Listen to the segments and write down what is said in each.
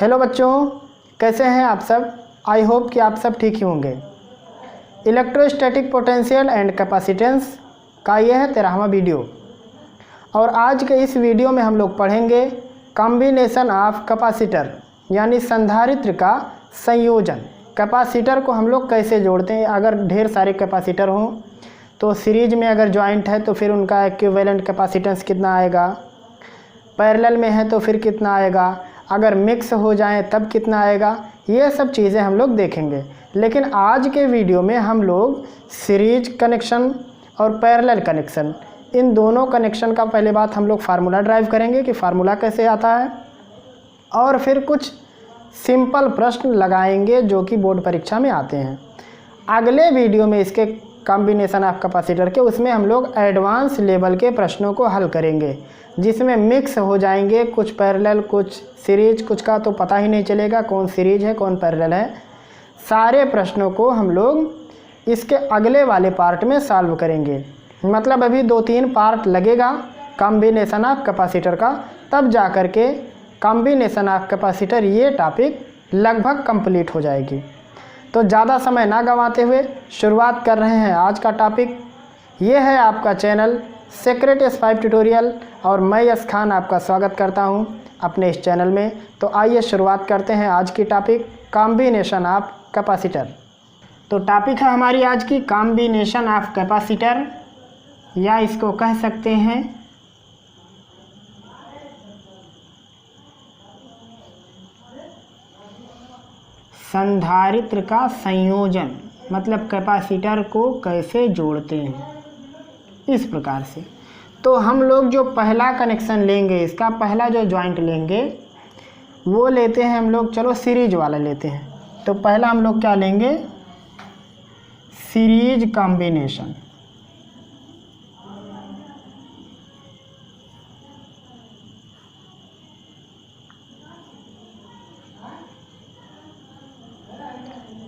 Hello बच्चों, कैसे हैं आप सब। आई होप कि आप सब ठीक ही होंगे। इलेक्ट्रोस्टैटिक पोटेंशियल एंड कैपेसिटेंस का यह है 13वां वीडियो और आज के इस वीडियो में हम लोग पढ़ेंगे कॉम्बिनेशन ऑफ कैपेसिटर यानी संधारित्र का संयोजन। कैपेसिटर को हम लोग कैसे जोड़ते हैं। अगर ढेर सारे कैपेसिटर हों तो सीरीज में अगर जॉइंट है तो फिर उनका इक्विवेलेंट कैपेसिटेंस कितना आएगा, पैरेलल में है तो फिर कितना आएगा, अगर मिक्स हो जाएं तब कितना आएगा, ये सब चीज़ें हम लोग देखेंगे। लेकिन आज के वीडियो में हम लोग सीरीज कनेक्शन और पैरेलल कनेक्शन, इन दोनों कनेक्शन का पहले बात हम लोग फार्मूला ड्राइव करेंगे कि फार्मूला कैसे आता है, और फिर कुछ सिंपल प्रश्न लगाएंगे जो कि बोर्ड परीक्षा में आते हैं। अगले वीडियो में इसके कॉम्बिनेशन ऑफ कैपेसिटर के, उसमें हम लोग एडवांस लेवल के प्रश्नों को हल करेंगे जिसमें मिक्स हो जाएंगे, कुछ पैरेलल कुछ सीरीज, कुछ का तो पता ही नहीं चलेगा कौन सीरीज है कौन पैरेलल है। सारे प्रश्नों को हम लोग इसके अगले वाले पार्ट में सॉल्व करेंगे। मतलब अभी 2-3 पार्ट लगेगा कॉम्बिनेशन ऑफ कैपेसिटर का, तब जा कर के कॉम्बिनेशन ऑफ कैपेसिटर ये टॉपिक लगभग कंप्लीट हो जाएगी। तो ज़्यादा समय ना गंवाते हुए शुरुआत कर रहे हैं आज का टॉपिक। ये है आपका चैनल सीक्रेट S5 ट्यूटोरियल और मैं यश खान आपका स्वागत करता हूं अपने इस चैनल में। तो आइए शुरुआत करते हैं आज की टॉपिक कॉम्बिनेशन ऑफ कैपेसिटर। तो टॉपिक है हमारी आज की कॉम्बिनेशन ऑफ कैपेसिटर, या इसको कह सकते हैं संधारित्र का संयोजन। मतलब कैपेसिटर को कैसे जोड़ते हैं इस प्रकार से। तो हम लोग जो पहला कनेक्शन लेंगे, इसका पहला जो जॉइंट लेंगे वो लेते हैं हम लोग, चलो सीरीज वाला लेते हैं। तो पहला हम लोग क्या लेंगे, सीरीज कॉम्बिनेशन।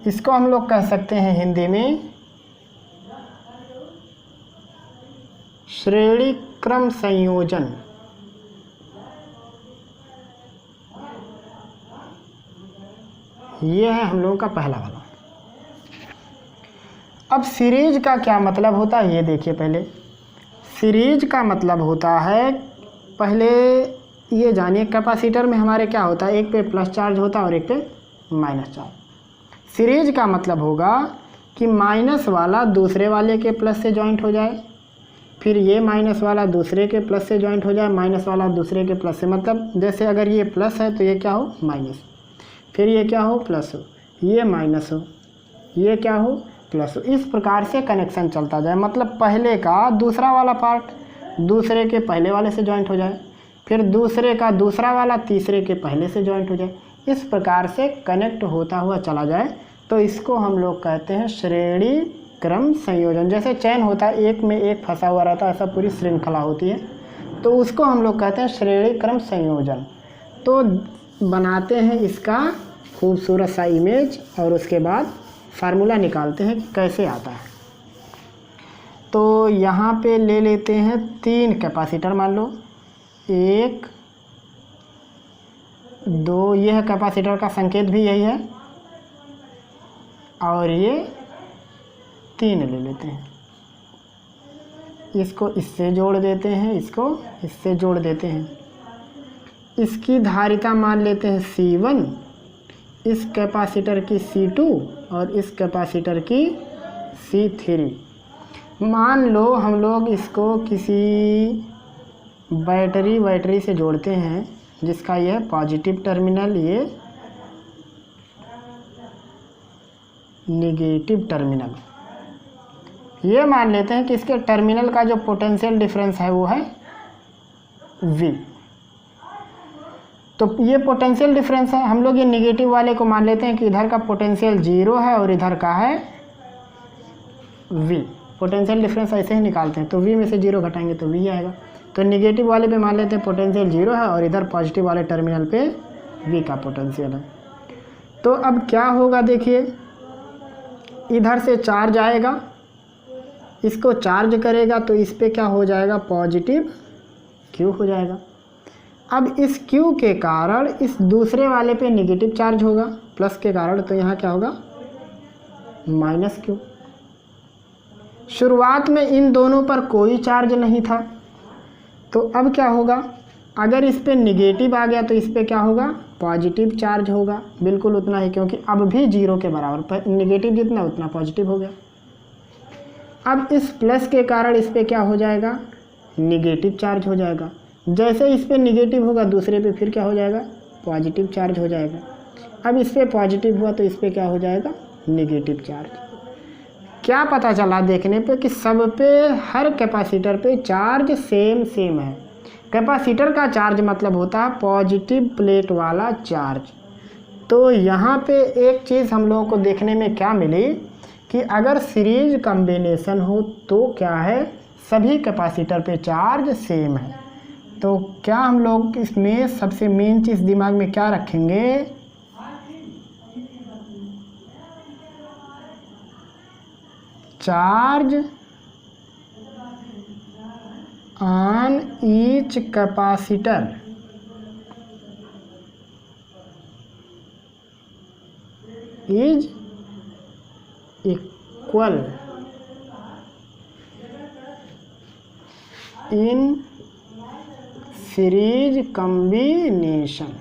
इसको हम लोग कह सकते हैं हिंदी में श्रेणी क्रम संयोजन। ये है हम लोगों का पहला वाला। अब सीरीज का क्या मतलब होता है ये देखिए। पहले सीरीज का मतलब होता है, पहले ये जानिए कैपेसिटर में हमारे क्या होता है, एक पे प्लस चार्ज होता है और एक पे माइनस चार्ज। सीरीज का मतलब होगा कि माइनस वाला दूसरे वाले के प्लस से जॉइंट हो जाए, फिर ये माइनस वाला दूसरे के प्लस से जॉइंट हो जाए, माइनस वाला दूसरे के प्लस से। मतलब जैसे अगर ये प्लस है तो ये क्या हो, माइनस, फिर ये क्या हो, प्लस हो, ये माइनस हो, ये क्या हो, प्लस हो। इस प्रकार से कनेक्शन चलता जाए। मतलब पहले का दूसरा वाला पार्ट दूसरे के पहले वाले से जॉइंट हो जाए, फिर दूसरे का दूसरा वाला तीसरे के पहले से जॉइंट हो जाए। इस प्रकार से कनेक्ट होता हुआ चला जाए तो इसको हम लोग कहते हैं श्रेणी क्रम संयोजन। जैसे चैन होता है, एक में एक फंसा हुआ रहता है, ऐसा पूरी श्रृंखला होती है, तो उसको हम लोग कहते हैं श्रेणी क्रम संयोजन। तो बनाते हैं इसका खूबसूरत सा इमेज और उसके बाद फार्मूला निकालते हैं कि कैसे आता है। तो यहाँ पे ले लेते हैं 3 कैपेसिटर, मान लो 1 2, ये है कैपेसिटर का संकेत भी यही है, और ये 3 ले लेते हैं। इसको इससे जोड़ देते हैं, इसको इससे जोड़ देते हैं। इसकी धारिता मान लेते हैं C1, इस कैपेसिटर की C2 और इस कैपेसिटर की C3। मान लो हम लोग इसको किसी बैटरी से जोड़ते हैं जिसका यह पॉजिटिव टर्मिनल, ये नेगेटिव टर्मिनल। ये मान लेते हैं कि इसके टर्मिनल का जो पोटेंशियल डिफरेंस है वो है V। तो ये पोटेंशियल डिफरेंस है। हम लोग ये नेगेटिव वाले को मान लेते हैं कि इधर का पोटेंशियल 0 है और इधर का है V। पोटेंशियल डिफरेंस ऐसे ही निकालते हैं, तो V में से 0 घटाएंगे तो V आएगा। तो नेगेटिव वाले पे मान लेते हैं पोटेंशियल 0 है और इधर पॉजिटिव वाले टर्मिनल पे V का पोटेंशियल है। तो अब क्या होगा देखिए, इधर से चार्ज आएगा, इसको चार्ज करेगा तो इस पे क्या हो जाएगा, पॉजिटिव Q हो जाएगा। अब इस Q के कारण इस दूसरे वाले पे नेगेटिव चार्ज होगा प्लस के कारण, तो यहाँ क्या होगा -Q। शुरुआत में इन दोनों पर कोई चार्ज नहीं था, तो अब क्या होगा, अगर इस पे निगेटिव आ गया तो इस पे क्या होगा, पॉजिटिव चार्ज होगा, बिल्कुल उतना ही, क्योंकि अब भी 0 के बराबर, निगेटिव जितना उतना पॉजिटिव हो गया। अब इस प्लस के कारण इस पे क्या हो जाएगा, निगेटिव चार्ज हो जाएगा। जैसे इस पे निगेटिव होगा दूसरे पे फिर क्या हो जाएगा, पॉजिटिव चार्ज हो जाएगा। अब इस पे पॉजिटिव हुआ तो इस पे क्या हो जाएगा, नेगेटिव चार्ज। क्या पता चला देखने पे कि सब पे, हर कैपेसिटर पे चार्ज सेम है। कैपेसिटर का चार्ज मतलब होता है पॉजिटिव प्लेट वाला चार्ज। तो यहाँ पे एक चीज़ हम लोगों को देखने में क्या मिली कि अगर सीरीज कॉम्बिनेशन हो तो क्या है, सभी कैपेसिटर पे चार्ज सेम है। तो क्या हम लोग इसमें सबसे मेन चीज़ दिमाग में क्या रखेंगे, charge on each capacitor is equal in series combination.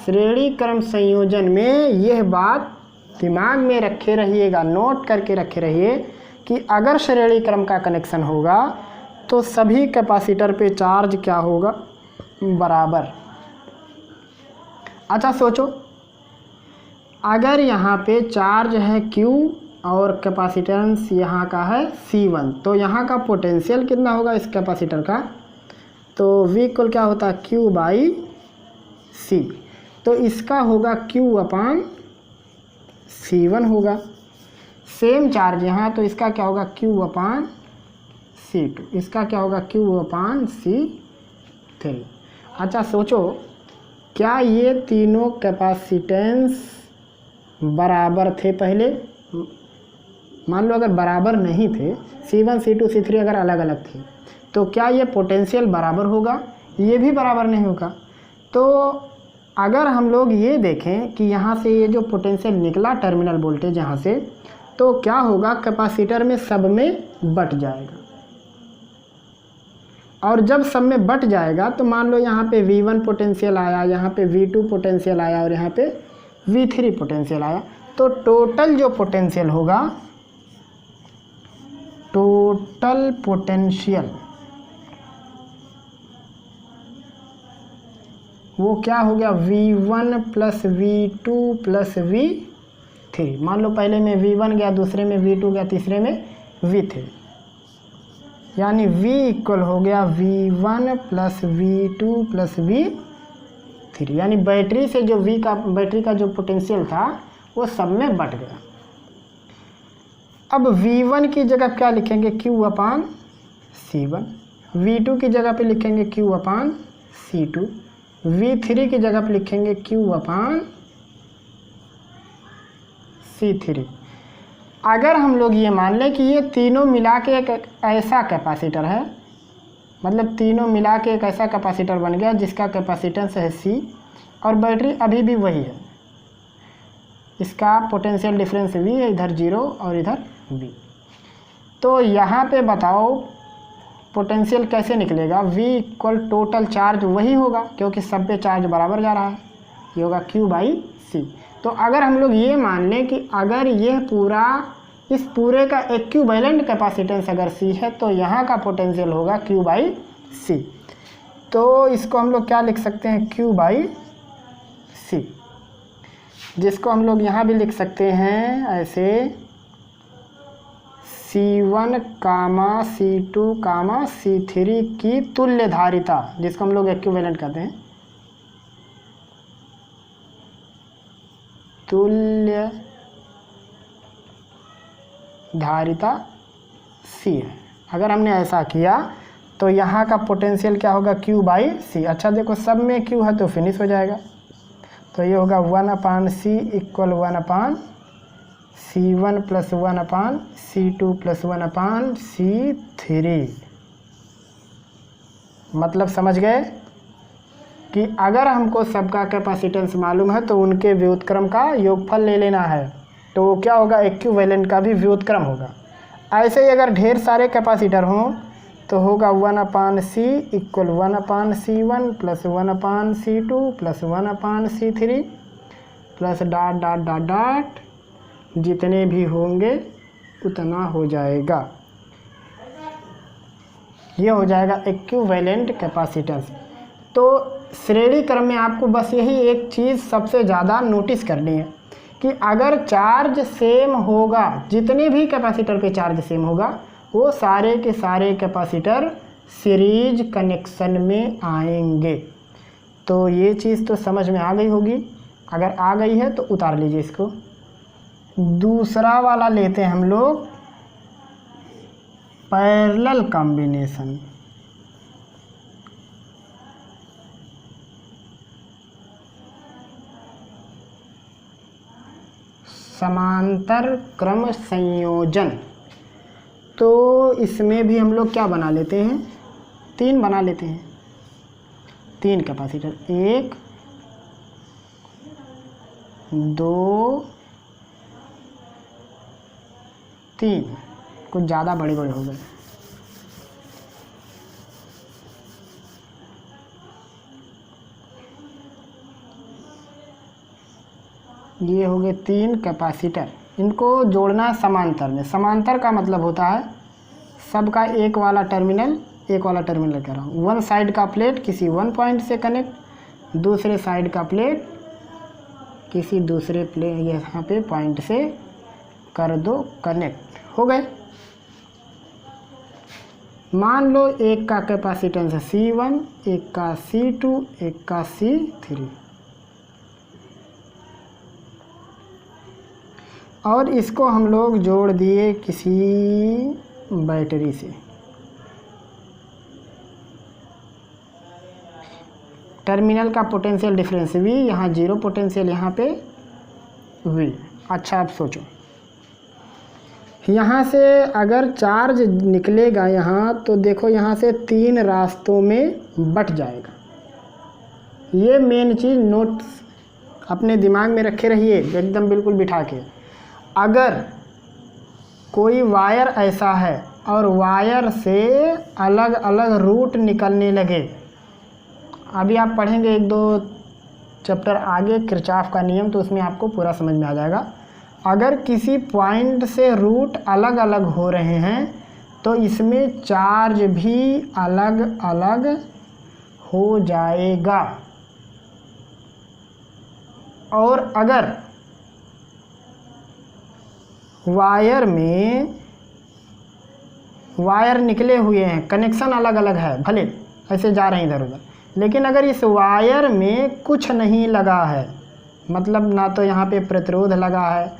श्रेणी क्रम संयोजन में यह बात दिमाग में रखे रहिएगा, नोट करके रखे रहिए कि अगर श्रेणी क्रम का कनेक्शन होगा तो सभी कैपेसिटर पे चार्ज क्या होगा, बराबर। अच्छा सोचो, अगर यहाँ पे चार्ज है Q और कैपेसिटेंस यहाँ का है C1, तो यहाँ का पोटेंशियल कितना होगा इस कैपेसिटर का, तो V इक्वल क्या होता है, Q बाई C। तो इसका होगा Q/C1 होगा। सेम चार्ज यहाँ, तो इसका क्या होगा, Q/C2। इसका क्या होगा, Q/C3। अच्छा सोचो, क्या ये तीनों कैपेसिटेंस बराबर थे पहले? मान लो अगर बराबर नहीं थे, C1 C2 C3 अगर अलग अलग थे, तो क्या ये पोटेंशियल बराबर होगा? ये भी बराबर नहीं होगा। तो अगर हम लोग ये देखें कि यहाँ से ये जो पोटेंशियल निकला टर्मिनल वोल्टेज यहाँ से, तो क्या होगा, कैपेसिटर में सब में बट जाएगा। और जब सब में बट जाएगा तो मान लो यहाँ पे V1 पोटेंशियल आया, यहाँ पे V2 पोटेंशियल आया और यहाँ पे V3 पोटेंशियल आया, तो टोटल जो पोटेंशियल होगा, टोटल पोटेंशियल वो क्या हो गया, V1 plus V2 plus V3। मान लो पहले में V1 गया, दूसरे में V2 गया, तीसरे में V3, यानी V इक्वल हो गया V1 plus V2 plus V3, यानी बैटरी से जो बैटरी का जो पोटेंशियल था वो सब में बट गया। अब V1 की जगह क्या लिखेंगे, Q/C1। V2 की जगह पे लिखेंगे Q/C2। V3 की जगह पे लिखेंगे Q/C3। अगर हम लोग ये मान लें कि ये तीनों मिला के एक ऐसा कैपेसिटर है, मतलब तीनों मिला के एक ऐसा कैपेसिटर बन गया जिसका कैपेसिटेंस है C और बैटरी अभी भी वही है, इसका पोटेंशियल डिफरेंस V है, इधर 0 और इधर V। तो यहाँ पे बताओ पोटेंशियल कैसे निकलेगा, V इक्वल टोटल चार्ज वही होगा क्योंकि सब पे चार्ज बराबर जा रहा है, ये होगा Q/C। तो अगर हम लोग ये मान लें कि अगर यह पूरा, इस पूरे का इक्विवेलेंट कैपेसिटेंस अगर C है तो यहाँ का पोटेंशियल होगा Q/C। तो इसको हम लोग क्या लिख सकते हैं, Q/C, जिसको हम लोग यहाँ भी लिख सकते हैं ऐसे C1, C2, C3 की तुल्य धारिता, जिसको हम लोग इक्विवेलेंट कहते हैं, तुल्य धारिता C है। अगर हमने ऐसा किया तो यहाँ का पोटेंशियल क्या होगा, Q/C। अच्छा देखो सब में Q है तो फिनिश हो जाएगा, तो ये होगा 1/C equal 1/C1 plus 1/C2 plus 1/C3। मतलब समझ गए, कि अगर हमको सबका कैपेसिटेंस मालूम है तो उनके व्युत्क्रम का योगफल ले लेना है, तो वो क्या होगा, इक्विवेलेंट का भी व्युत्क्रम होगा। ऐसे ही अगर ढेर सारे कैपेसिटर हों तो होगा 1/C equal 1/C1 plus 1/C2 plus 1/C3 plus dot dot dot dot, जितने भी होंगे उतना हो जाएगा। ये हो जाएगा इक्विवेलेंट कैपेसिटेंस। तो श्रेणी क्रम में आपको बस यही एक चीज़ सबसे ज़्यादा नोटिस करनी है कि अगर चार्ज सेम होगा, जितने भी कैपेसिटर पे चार्ज सेम होगा, वो सारे के सारे कैपेसिटर सीरीज कनेक्शन में आएंगे। तो ये चीज़ तो समझ में आ गई होगी। अगर आ गई है तो उतार लीजिए इसको। दूसरा वाला लेते हैं हम लोग, पैरेलल कॉम्बिनेशन। समांतर क्रम संयोजन। तो इसमें भी हम लोग क्या बना लेते हैं, 3 बना लेते हैं। 3 कैपेसिटर, 1 2 3, कुछ ज़्यादा बड़े बड़े हो गए। ये हो गए 3 कैपेसिटर। इनको जोड़ना है समांतर में। समांतर का मतलब होता है सबका एक वाला टर्मिनल कह रहा हूँ। वन साइड का प्लेट किसी वन पॉइंट से कनेक्ट, दूसरे साइड का प्लेट किसी दूसरे प्लेट यहाँ पे पॉइंट से कर दो कनेक्ट, हो गए। मान लो एक का कैपेसिटेंस C1, एक का C2, एक का C3, और इसको हम लोग जोड़ दिए किसी बैटरी से। टर्मिनल का पोटेंशियल डिफरेंस V, यहाँ 0 पोटेंशियल, यहाँ पे V। अच्छा आप सोचो, यहाँ से अगर चार्ज निकलेगा यहाँ, तो देखो यहाँ से 3 रास्तों में बट जाएगा। ये मेन चीज़ नोट्स अपने दिमाग में रखे रहिए एकदम बिल्कुल बिठा के। अगर कोई वायर ऐसा है और वायर से अलग अलग रूट निकलने लगे, अभी आप पढ़ेंगे 1-2 चैप्टर आगे किरचॉफ का नियम, तो उसमें आपको पूरा समझ में आ जाएगा। अगर किसी पॉइंट से रूट अलग अलग हो रहे हैं तो इसमें चार्ज भी अलग अलग हो जाएगा। और अगर वायर में वायर निकले हुए हैं, कनेक्शन अलग अलग है, भले ऐसे जा रहे हैं इधर उधर, लेकिन अगर इस वायर में कुछ नहीं लगा है, मतलब ना तो यहाँ पे प्रतिरोध लगा है,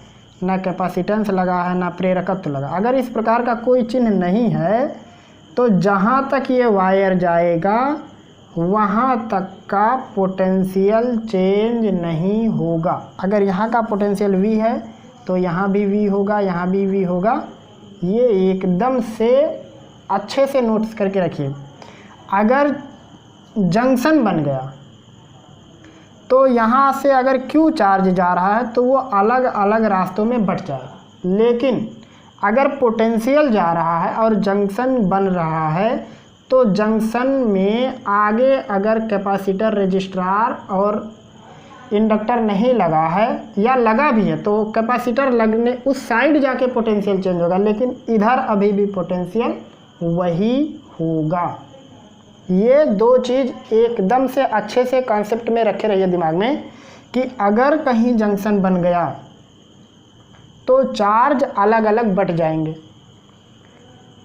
ना कैपेसिटेंस लगा है, ना प्रेरकत्व लगा, अगर इस प्रकार का कोई चिन्ह नहीं है, तो जहाँ तक ये वायर जाएगा वहाँ तक का पोटेंशियल चेंज नहीं होगा। अगर यहाँ का पोटेंशियल V है तो यहाँ भी V होगा, यहाँ भी V होगा। ये एकदम से अच्छे से नोट्स करके रखिए। अगर जंक्शन बन गया तो यहाँ से अगर Q चार्ज जा रहा है तो वो अलग अलग रास्तों में बट जाए, लेकिन अगर पोटेंशियल जा रहा है और जंक्शन बन रहा है तो जंक्शन में आगे अगर कैपेसिटर, रजिस्ट्रार और इंडक्टर नहीं लगा है, या लगा भी है तो कैपेसिटर लगने उस साइड जाके पोटेंशियल चेंज होगा, लेकिन इधर अभी भी पोटेंशियल वही होगा। ये 2 चीज़ एकदम से अच्छे से कॉन्सेप्ट में रखे रहिए दिमाग में कि अगर कहीं जंक्शन बन गया तो चार्ज अलग अलग बट जाएंगे,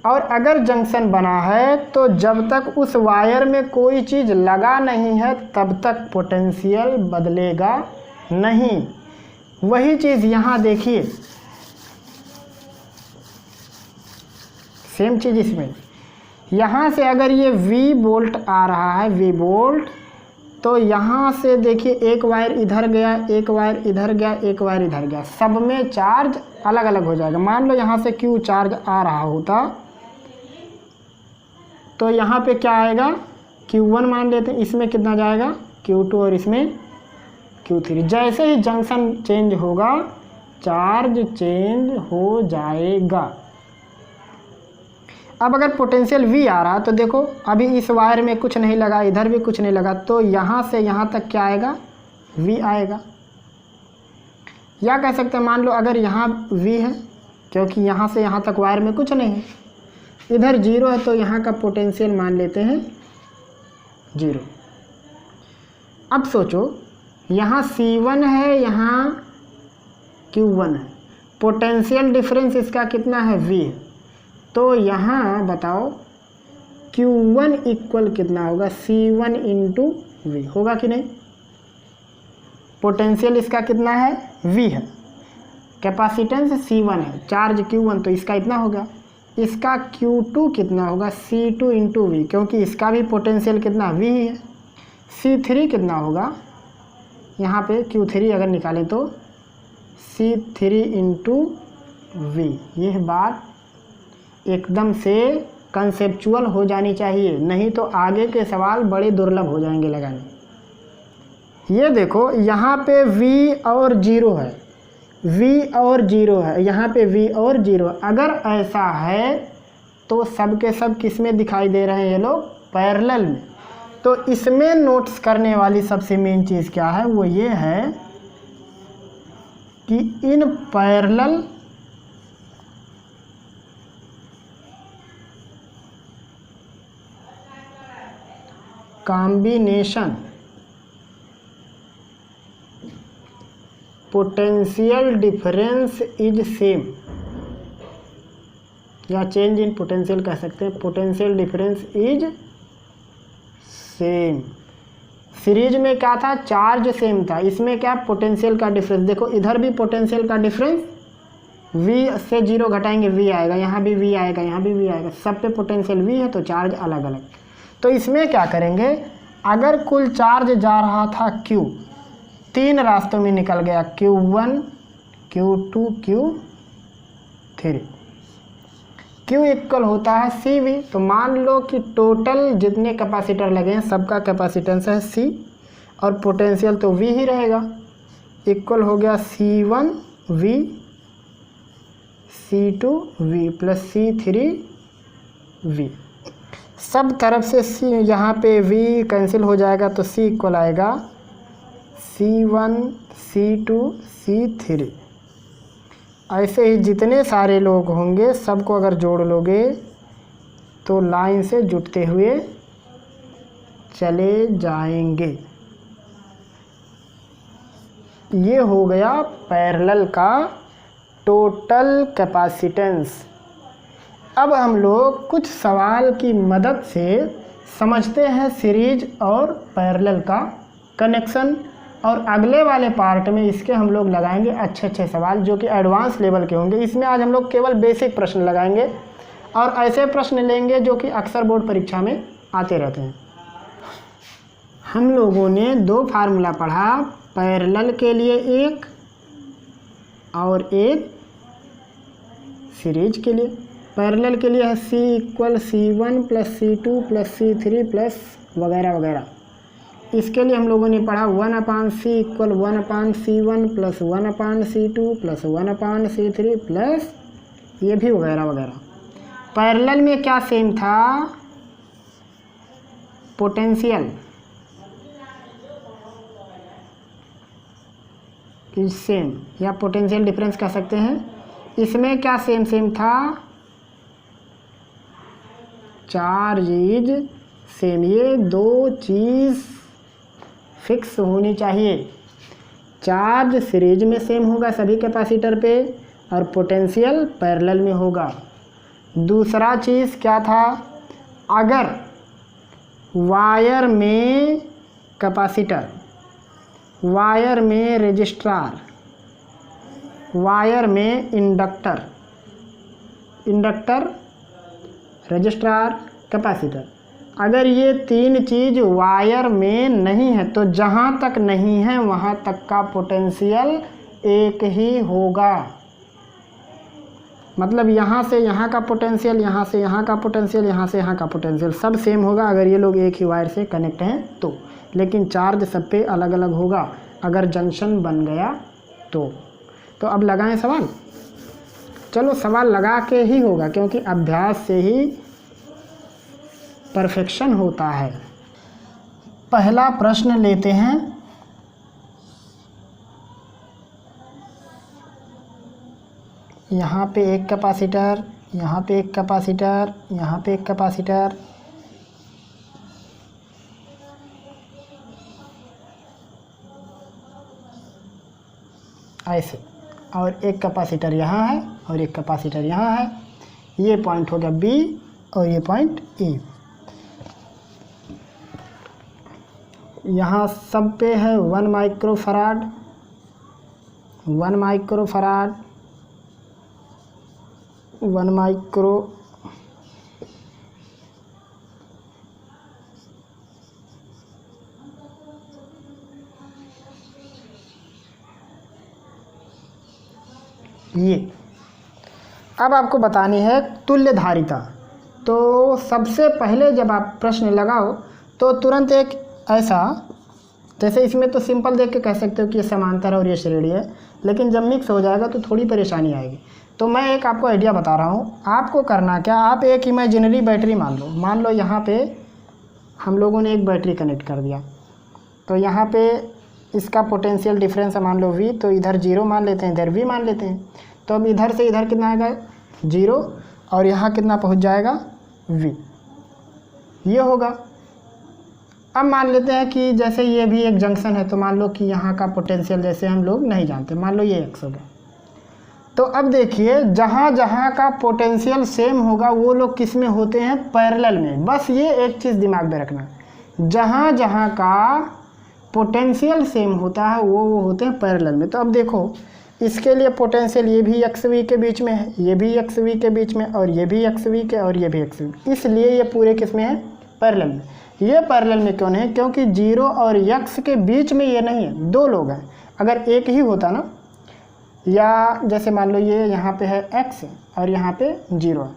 और अगर जंक्शन बना है तो जब तक उस वायर में कोई चीज़ लगा नहीं है तब तक पोटेंशियल बदलेगा नहीं। वही चीज़ यहाँ देखिए, सेम चीज़ इसमें। यहाँ से अगर ये V वोल्ट आ रहा है, V वोल्ट, तो यहाँ से देखिए एक वायर इधर गया, एक वायर इधर गया, एक वायर इधर गया, सब में चार्ज अलग अलग हो जाएगा। मान लो यहाँ से Q चार्ज आ रहा होता तो यहाँ पे क्या आएगा, Q1 मान लेते हैं, इसमें कितना जाएगा Q2 और इसमें Q3। जैसे ही जंक्शन चेंज होगा चार्ज चेंज हो जाएगा। अब अगर पोटेंशियल V आ रहा तो देखो अभी इस वायर में कुछ नहीं लगा, इधर भी कुछ नहीं लगा, तो यहाँ से यहाँ तक क्या आएगा, V आएगा। या कह सकते हैं मान लो अगर यहाँ V है, क्योंकि यहाँ से यहाँ तक वायर में कुछ नहीं है, इधर 0 है, तो यहाँ का पोटेंशियल मान लेते हैं 0। अब सोचो यहाँ C1 है, यहाँ Q1 है, पोटेंशियल डिफरेंस इसका कितना है, V है। तो यहाँ बताओ Q1 इक्वल कितना होगा, C1 इंटू V होगा कि नहीं। पोटेंशियल इसका कितना है, V है, कैपेसिटेंस C1 है, चार्ज Q1, तो इसका इतना होगा। इसका Q2 कितना होगा, C2 इंटू V, क्योंकि इसका भी पोटेंशियल कितना V है। C3 कितना होगा, यहाँ पे Q3 अगर निकालें तो C3 इंटू V। यह बात एकदम से कंसेप्चुअल हो जानी चाहिए, नहीं तो आगे के सवाल बड़े दुर्लभ हो जाएंगे लगाने। ये देखो यहाँ पे V और 0 है, V और 0 है, यहाँ पे V और 0। अगर ऐसा है तो सब के सब किस में दिखाई दे रहे हैं ये लोग, पैरेलल में। तो इसमें नोट्स करने वाली सबसे मेन चीज़ क्या है, वो ये है कि in parallel combination potential difference is same, या चेंज इन पोटेंशियल कह सकते हैं, potential difference is same. Series में क्या था, चार्ज सेम था, इसमें क्या पोटेंशियल का डिफरेंस। देखो इधर भी पोटेंशियल का डिफरेंस, V से 0 घटाएंगे V आएगा, यहाँ भी V आएगा, यहाँ भी V आएगा, सब पे पोटेंशियल V है, तो चार्ज अलग अलग। तो इसमें क्या करेंगे, अगर कुल चार्ज जा रहा था Q, 3 रास्तों में निकल गया, Q1 Q2 Q3, Q equal होता है CV। तो मान लो कि टोटल जितने कैपेसिटर लगे हैं सबका कैपेसिटेंस है C, और पोटेंशियल तो V ही रहेगा, इक्वल हो गया C1 V C2 V plus C3 V। सब तरफ से C, यहाँ पे V कैंसिल हो जाएगा, तो C इक्वल आएगा C1 C2 C3। ऐसे ही जितने सारे लोग होंगे सबको अगर जोड़ लोगे तो लाइन से जुड़ते हुए चले जाएंगे। ये हो गया पैरेलल का टोटल कैपेसिटेंस। अब हम लोग कुछ सवाल की मदद से समझते हैं सीरीज और पैरेलल का कनेक्शन, और अगले वाले पार्ट में इसके हम लोग लगाएंगे अच्छे अच्छे सवाल जो कि एडवांस लेवल के होंगे। इसमें आज हम लोग केवल बेसिक प्रश्न लगाएंगे और ऐसे प्रश्न लेंगे जो कि अक्सर बोर्ड परीक्षा में आते रहते हैं। हम लोगों ने 2 फार्मूला पढ़ा, पैरेलल के लिए एक और एक सीरीज के लिए। पैरेलल के लिए है C equal C1 plus C2 plus C3 plus वगैरह वगैरह। इसके लिए हम लोगों ने पढ़ा 1/C equal 1/C1 plus 1/C2 plus 1/C3 plus ये भी वगैरह वगैरह। पैरेलल में क्या सेम था, पोटेंशियल इज सेम, या पोटेंशियल डिफरेंस कह सकते हैं। इसमें क्या सेम सेम था, चार्ज इज सेम। ये 2 चीज़ फिक्स होनी चाहिए। चार्ज सीरीज में सेम होगा सभी कैपेसिटर पे और पोटेंशियल पैरेलल में होगा। दूसरा चीज़ क्या था, अगर वायर में कैपेसिटर, वायर में रजिस्ट्रार, वायर में इंडक्टर, इंडक्टर रजिस्ट्रार कैपेसिटर, अगर ये 3 चीज़ वायर में नहीं है तो जहाँ तक नहीं है वहाँ तक का पोटेंशियल एक ही होगा। मतलब यहाँ से यहाँ का पोटेंशियल, यहाँ से यहाँ का पोटेंशियल, यहाँ से यहाँ का पोटेंशियल सब सेम होगा अगर ये लोग एक ही वायर से कनेक्ट हैं तो। लेकिन चार्ज सब पे अलग अलग होगा अगर जंक्शन बन गया तो अब लगाएं सवाल। चलो सवाल लगा के ही होगा क्योंकि अभ्यास से ही परफेक्शन होता है। पहला प्रश्न लेते हैं। यहाँ पे एक कैपेसिटर, यहाँ पे एक कैपेसिटर, यहाँ पे एक कैपेसिटर, ऐसे, और एक कैपेसिटर यहाँ है और एक कैपेसिटर यहाँ है। ये पॉइंट हो गया B और ये पॉइंट E। यहाँ सब पे है 1 माइक्रोफराड, 1 माइक्रोफराड, 1 माइक्रो, ये अब आपको बतानी है तुल्य धारिता। तो सबसे पहले जब आप प्रश्न लगाओ तो तुरंत एक ऐसा, जैसे इसमें तो सिंपल देख के कह सकते हो कि ये समांतर है और ये श्रेणी है, लेकिन जब मिक्स हो जाएगा तो थोड़ी परेशानी आएगी। तो मैं एक आपको आइडिया बता रहा हूँ। आपको करना क्या, आप एक इमेजिनरी बैटरी मान लो यहाँ पे हम लोगों ने एक बैटरी कनेक्ट कर दिया। तो यहाँ पे इसका पोटेंशियल डिफरेंस है मान लो V, तो इधर 0 मान लेते हैं, इधर V मान लेते हैं। तो अब इधर से इधर कितना आएगा 0 और यहाँ कितना पहुँच जाएगा V, ये होगा। अब मान लेते हैं कि जैसे ये भी एक जंक्शन है, तो मान लो कि यहाँ का पोटेंशियल जैसे हम लोग नहीं जानते, मान लो ये x हो गया। तो अब देखिए जहाँ जहाँ का पोटेंशियल सेम होगा वो लोग किस में होते हैं, पैरेलल में। बस ये एक चीज़ दिमाग में रखना, जहाँ जहाँ का पोटेंशियल सेम होता है वो होते हैं पैरेलल में। तो अब देखो इसके लिए पोटेंशियल ये भी XV के बीच में है, ये भी XV के बीच में, और ये भी XV के, और ये भी XV, इसलिए ये पूरे किस में है, पैरेलल में। ये पैरेलल में क्यों नहीं, क्योंकि 0 और x के बीच में ये नहीं है, दो लोग हैं। अगर एक ही होता ना, या जैसे मान लो ये यहाँ पे है x और यहाँ पे 0 है,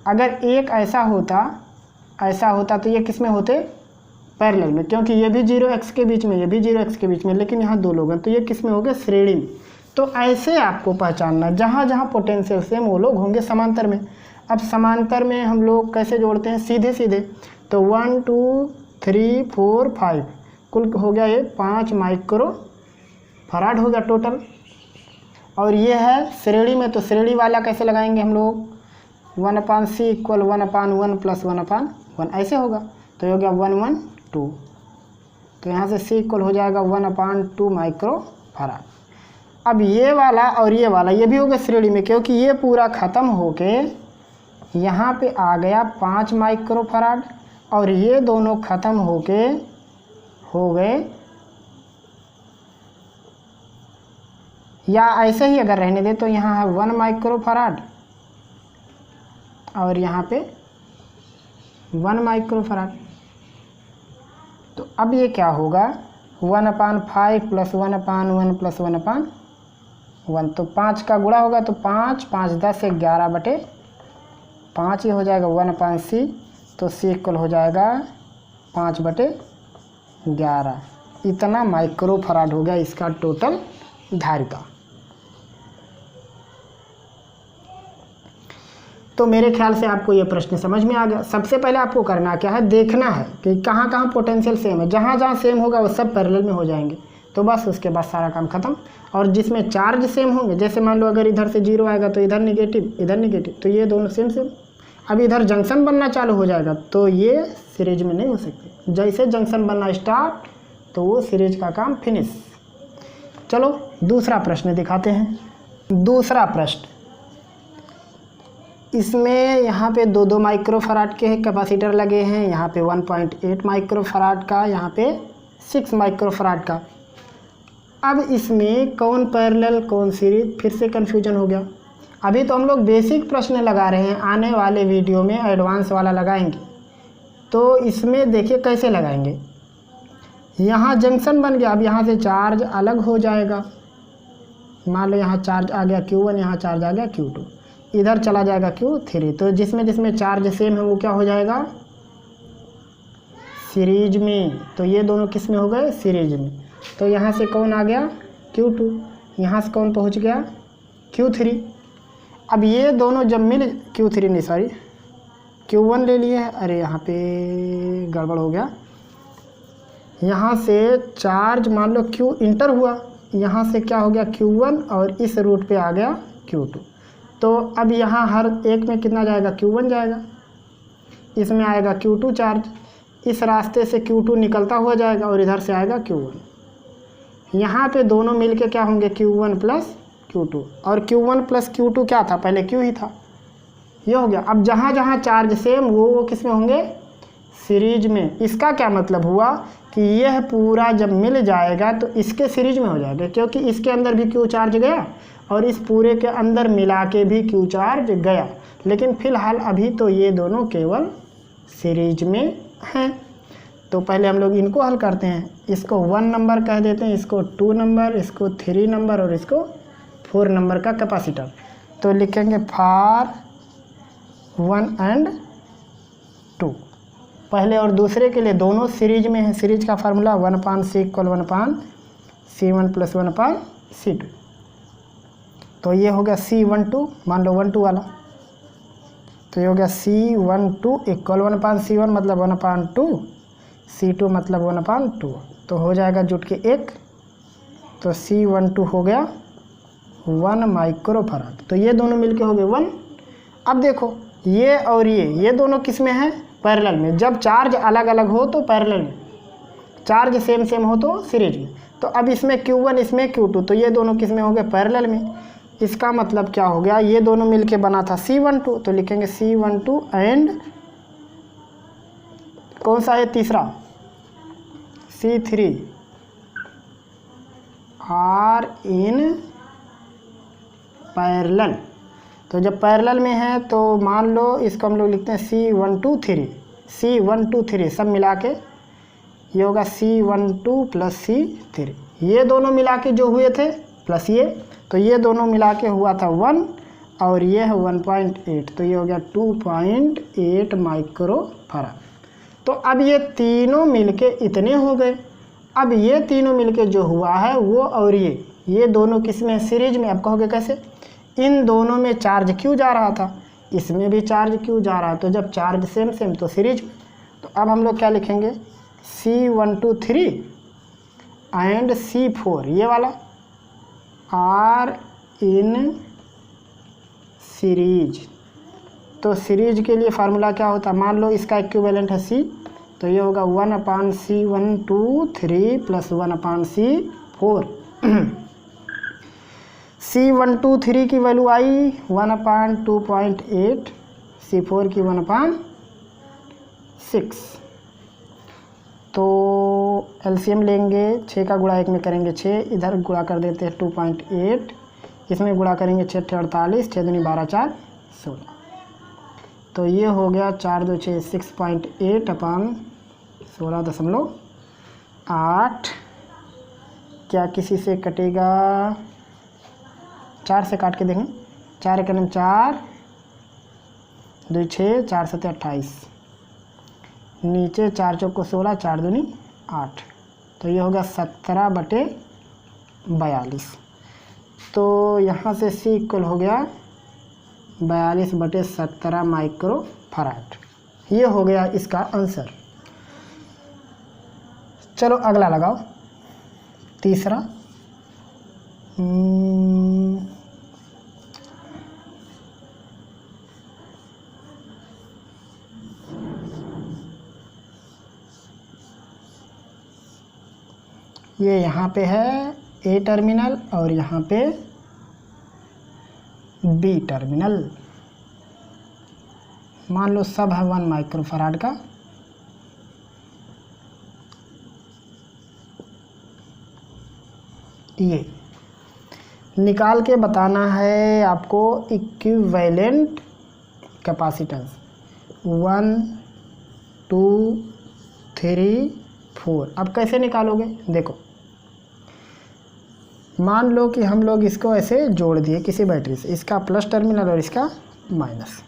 अगर एक ऐसा होता तो ये किस में होते, पैरेलल में, क्योंकि ये भी 0x के बीच में, ये भी 0x के बीच में, लेकिन यहाँ दो लोग हैं तो ये किस में हो गए, श्रेणी में। तो ऐसे आपको पहचानना, जहाँ जहाँ पोटेंशियल सेम वो लोग होंगे समांतर में। अब समांतर में हम लोग कैसे जोड़ते हैं, सीधे सीधे। तो 1 2 3 4 5 कुल हो गया ये 5 माइक्रो फराड हो गया टोटल। और ये है श्रेणी में, तो श्रेणी वाला कैसे लगाएंगे हम लोग, 1/c इक्वल 1/1 प्लस 1/1 ऐसे होगा। तो ये हो गया 1 1 2, तो यहाँ से c इक्वल हो जाएगा 1/2 माइक्रो फराड। अब ये वाला और ये वाला ये भी हो गया श्रेणी में, क्योंकि ये पूरा ख़त्म होके यहाँ पे आ गया 5 माइक्रो फराड, और ये दोनों ख़त्म होके हो गए, या ऐसे ही अगर रहने दे तो यहाँ है 1 माइक्रो फराड और यहाँ पे 1 माइक्रो फराड। तो अब ये क्या होगा, 1/5 प्लस 1/1 प्लस 1/1, तो 5 का गुणा होगा, तो 5 5 10 11/5 ये हो जाएगा 1/c, तो c इक्वल हो जाएगा 5/11। इतना माइक्रो फराड हो गया इसका टोटल धारिता। तो मेरे ख्याल से आपको ये प्रश्न समझ में आ गया। सबसे पहले आपको करना क्या है, देखना है कि कहाँ कहाँ पोटेंशियल सेम है। जहाँ जहाँ सेम होगा वो सब पैरेलल में हो जाएंगे, तो बस उसके बाद सारा काम खत्म। और जिसमें चार्ज सेम होंगे, जैसे मान लो अगर इधर से 0 आएगा तो इधर निगेटिव, इधर निगेटिव, तो ये दोनों सेम सेम। अब इधर जंक्शन बनना चालू हो जाएगा तो ये सीरीज में नहीं हो सकते। जैसे जंक्शन बनना स्टार्ट तो वो सीरीज का काम फिनिश। चलो दूसरा प्रश्न दिखाते हैं। दूसरा प्रश्न, इसमें यहाँ पे 2 माइक्रोफराड के कैपेसिटर लगे हैं, यहाँ पे 1.8 माइक्रोफराड का, यहाँ पे 6 माइक्रोफराड का। अब इसमें कौन पैरेलल कौन सीरीज, फिर से कन्फ्यूजन हो गया। अभी तो हम लोग बेसिक प्रश्न लगा रहे हैं, आने वाले वीडियो में एडवांस वाला लगाएंगे। तो इसमें देखिए कैसे लगाएंगे। यहाँ जंक्शन बन गया, अब यहाँ से चार्ज अलग हो जाएगा। मान लो यहाँ चार्ज आ गया Q1, यहाँ चार्ज आ गया Q2, इधर चला जाएगा Q3। तो जिसमें जिसमें चार्ज सेम है वो क्या हो जाएगा, सीरीज में, तो ये दोनों किस में हो गए, सीरीज में। तो यहाँ से कौन आ गया, Q2, यहाँ से कौन पहुँच गया, Q3। अब ये दोनों जब मिल, Q3 नहीं सॉरी Q1 ले लिए, अरे यहाँ पे गड़बड़ हो गया। यहाँ से चार्ज मान लो Q इंटर हुआ, यहाँ से क्या हो गया Q1 और इस रूट पे आ गया Q2। तो अब यहाँ हर एक में कितना जाएगा, Q1 जाएगा, इसमें आएगा Q2 चार्ज, इस रास्ते से Q2 निकलता हुआ जाएगा और इधर से आएगा Q1। यहाँ पे दोनों मिलके क्या होंगे, Q1 प्लस Q2, और Q1 प्लस Q2 क्या था, पहले Q ही था, ये हो गया। अब जहाँ जहाँ चार्ज सेम वो किस में होंगे, सीरीज में। इसका क्या मतलब हुआ कि यह पूरा जब मिल जाएगा तो इसके सीरीज में हो जाएगा, क्योंकि इसके अंदर भी Q चार्ज गया और इस पूरे के अंदर मिला के भी Q चार्ज गया। लेकिन फ़िलहाल अभी तो ये दोनों केवल सीरीज में हैं। तो पहले हम लोग इनको हल करते हैं। इसको 1 नंबर कह देते हैं, इसको 2 नंबर, इसको 3 नंबर और इसको 4 नंबर का कैपेसिटर। तो लिखेंगे फॉर 1 एंड 2। पहले और दूसरे के लिए दोनों सीरीज में है। सीरीज का फार्मूला 1/C = 1/C1 + 1/C2। तो ये हो गया C12, मान लो 1 2 वाला, तो ये हो गया C12 = 1/C1 मतलब 1/2, C2 मतलब 1/2, तो हो जाएगा जुट के 1। तो C12 हो गया 1 माइक्रोफराड। तो ये दोनों मिलके हो गए 1। अब देखो ये और ये दोनों किस में है, पैरेलल में। जब चार्ज अलग अलग हो तो पैरेलल में, चार्ज सेम सेम हो तो सीरीज में। तो अब इसमें Q1 इसमें Q2, तो ये दोनों किस में हो गए, पैरेलल में। इसका मतलब क्या हो गया, ये दोनों मिलके बना था C12, तो लिखेंगे C12 एंड कौन सा है तीसरा, C3 आर इन पैरेलल। तो जब पैरेलल में है तो मान लो इसको हम लोग लिखते हैं C123 सब मिला के ये होगा C12 + C3। ये दोनों मिला के जो हुए थे प्लस ये, तो ये दोनों मिला के हुआ था 1 और ये है 1.8, तो ये हो गया 2.8 माइक्रोफराड। तो अब ये तीनों मिलके इतने हो गए। अब ये तीनों मिलके जो हुआ है वो और ये दोनों किस में, सीरीज में। अब कहोगे कैसे, इन दोनों में चार्ज Q जा रहा था, इसमें भी चार्ज Q जा रहा है, तो जब चार्ज सेम सेम तो सीरीज में। तो अब हम लोग क्या लिखेंगे, C123 एंड C4 ये वाला आर इन सीरीज। तो सीरीज के लिए फार्मूला क्या होता है, मान लो इसका इक्विवेलेंट है C, तो ये होगा 1/C123 + 1/C4। C123 की वैल्यू आई 1/2.8, C4 की 1/6। तो एलसीएम लेंगे, 6 का गुणा 1 में करेंगे 6, इधर गुणा कर देते हैं 2.8, इसमें गुणा करेंगे 6 × 48, 6 दूनी 12 4 16। तो ये हो गया 4 2 6 6.8/16.8। क्या किसी से कटेगा, 4 से काट के देखें, 4 × 4 2 6 4 7 28, नीचे 4 चौको 16, 4 दूनी 8, तो ये होगा 17/42। तो यहाँ से C इक्वल हो गया 42/17 माइक्रोफराड। ये हो गया इसका आंसर। चलो अगला लगाओ, तीसरा। ये यहाँ पे है A टर्मिनल और यहाँ पे B टर्मिनल। मान लो सब है 1 माइक्रोफराड का। ये निकाल के बताना है आपको इक्विवेलेंट कैपेसिटेंस 1 2 3 4। अब कैसे निकालोगे, देखो मान लो कि हम लोग इसको ऐसे जोड़ दिए किसी बैटरी से, इसका प्लस टर्मिनल और इसका माइनस।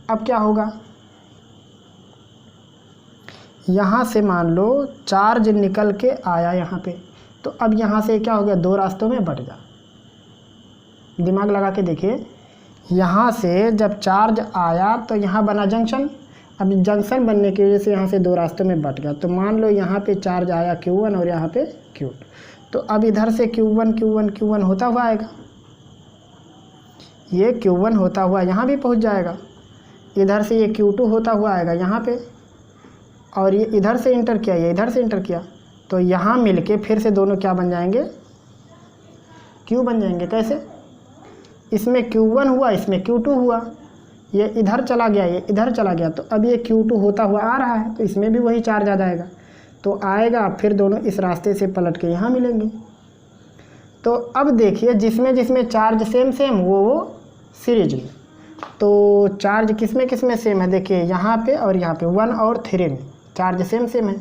अब क्या होगा, यहाँ से मान लो चार्ज निकल के आया यहाँ पे, तो अब यहाँ से क्या हो गया, दो रास्तों में बट गया। दिमाग लगा के देखिए, यहाँ से जब चार्ज आया तो यहाँ बना जंक्शन। अब जंक्शन बनने की वजह से यहाँ से दो रास्तों में बट गया। तो मान लो यहाँ पे चार्ज आया Q1 और यहाँ पे Q2, तो अब इधर से Q1 होता हुआ आएगा, ये Q1 होता हुआ यहाँ भी पहुँच जाएगा। इधर से ये Q2 होता हुआ आएगा यहाँ पे, और ये इधर से इंटर किया, ये इधर से इंटर किया, तो यहाँ मिलके फिर से दोनों क्या बन जाएंगे, Q बन जाएंगे। कैसे, इसमें Q1 हुआ, इसमें Q2 हुआ, ये इधर चला गया, ये इधर चला गया, तो अब ये Q2 होता हुआ आ रहा है, तो इसमें भी वही चार्ज आ जाएगा, तो आएगा, फिर दोनों इस रास्ते से पलट के यहाँ मिलेंगे। तो अब देखिए, जिसमें जिसमें चार्ज सेम वो सीरीज में, तो चार्ज किसमें सेम है, देखिए यहाँ पे और यहाँ पे 1 और 3 में चार्ज सेम है।